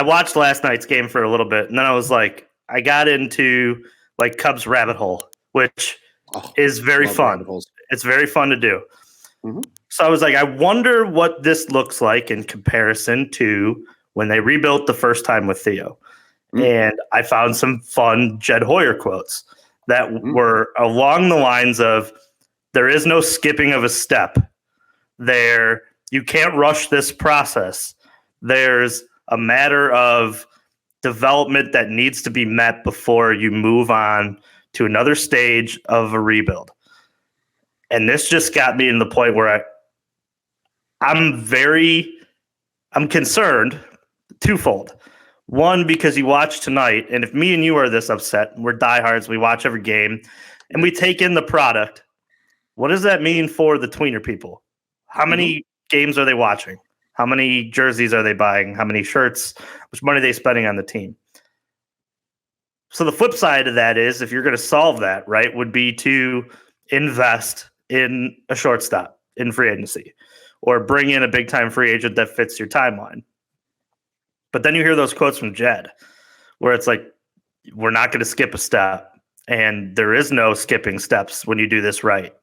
I watched last night's game for a little bit, and then I was like, I got into like Cubs rabbit hole, which is very fun. It's very fun to do. Mm-hmm. So I was like, I wonder what this looks like in comparison to when they rebuilt the first time with Theo. And I found some fun Jed Hoyer quotes that were along the lines of, there is no skipping of a step. You can't rush this process. There's a matter of development that needs to be met before you move on to another stage of a rebuild. And this just got me to the point where I'm concerned twofold. One, because you watch tonight, and if me and you are this upset, we're diehards, we watch every game, and we take in the product, what does that mean for the tweener people? How many games are they watching? How many jerseys are they buying? How many shirts? Which money are they spending on the team? So the flip side of that is, if you're going to solve that, right, would be to invest in a shortstop in free agency or bring in a big-time free agent that fits your timeline. But then you hear those quotes from Jed where it's like, we're not going to skip a step, and there is no skipping steps when you do this right.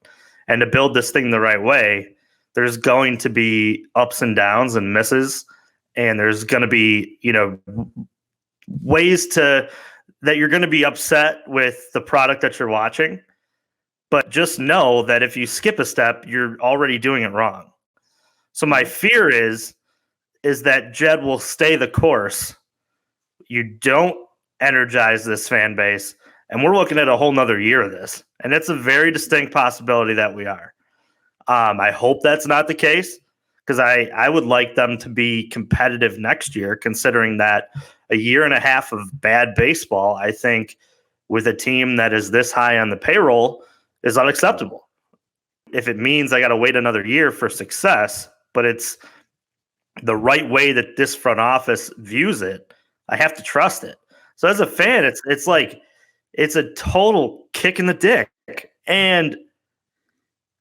And to build this thing the right way, there's going to be ups and downs and misses, and there's going to be, ways that you're going to be upset with the product that you're watching. But just know that if you skip a step, you're already doing it wrong. So my fear is that Jed will stay the course. You don't energize this fan base, and we're looking at a whole nother year of this. And it's a very distinct possibility that we are. I hope that's not the case, because I would like them to be competitive next year, considering that a year and a half of bad baseball, I think, with a team that is this high on the payroll is unacceptable. If it means I got to wait another year for success, but it's the right way that this front office views it, I have to trust it. So as a fan, it's like it's a total kick in the dick. And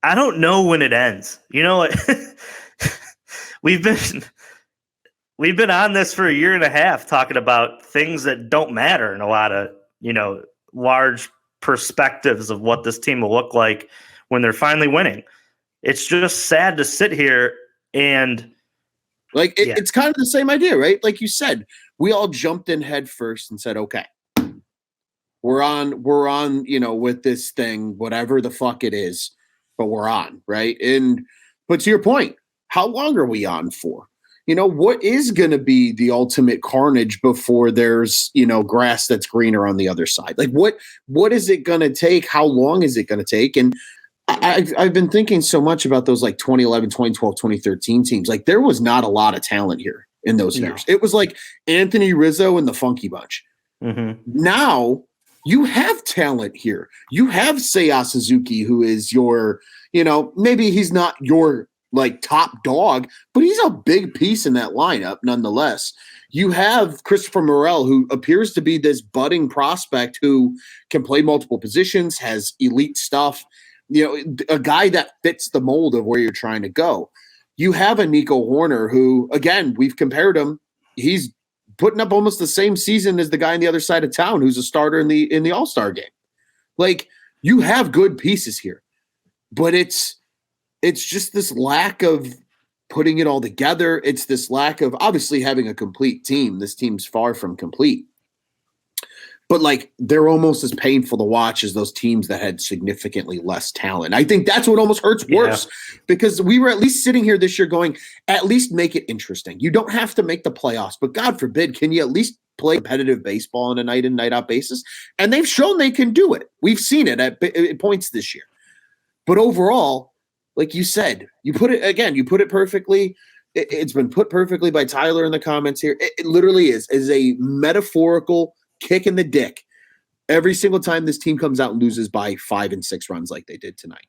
I don't know when it ends. We've been on this for a year and a half talking about things that don't matter in a lot of, large perspectives of what this team will look like when they're finally winning. It's just sad to sit here and it's kind of the same idea, right? Like you said, we all jumped in head first and said, okay, we're on, with this thing, whatever the fuck it is, but we're on, right? But to your point, how long are we on for? What is going to be the ultimate carnage before there's, grass that's greener on the other side? Like what is it going to take? How long is it going to take? And I've been thinking so much about those like 2011, 2012, 2013 teams. Like there was not a lot of talent here in those years. It was like Anthony Rizzo and the Funky Bunch. Mm-hmm. Now you have talent here. You have Seiya Suzuki, who is your, maybe he's not your like top dog, but he's a big piece in that lineup nonetheless. You have Christopher Morel, who appears to be this budding prospect who can play multiple positions, has elite stuff, a guy that fits the mold of where you're trying to go. You have a Nico Horner who, again, we've compared him. He's putting up almost the same season as the guy on the other side of town who's a starter in the All-Star game. Like, you have good pieces here, but it's just this lack of putting it all together. It's this lack of obviously having a complete team. This team's far from complete. But, like, they're almost as painful to watch as those teams that had significantly less talent. I think that's what almost hurts worse because we were at least sitting here this year going, at least make it interesting. You don't have to make the playoffs, but God forbid, can you at least play competitive baseball on a night in, night out basis? And they've shown they can do it. We've seen it at points this year. But overall, like you said, you put it perfectly. It's been put perfectly by Tyler in the comments here. It literally is a metaphorical kick in the dick every single time this team comes out and loses by 5 and 6 runs like they did tonight.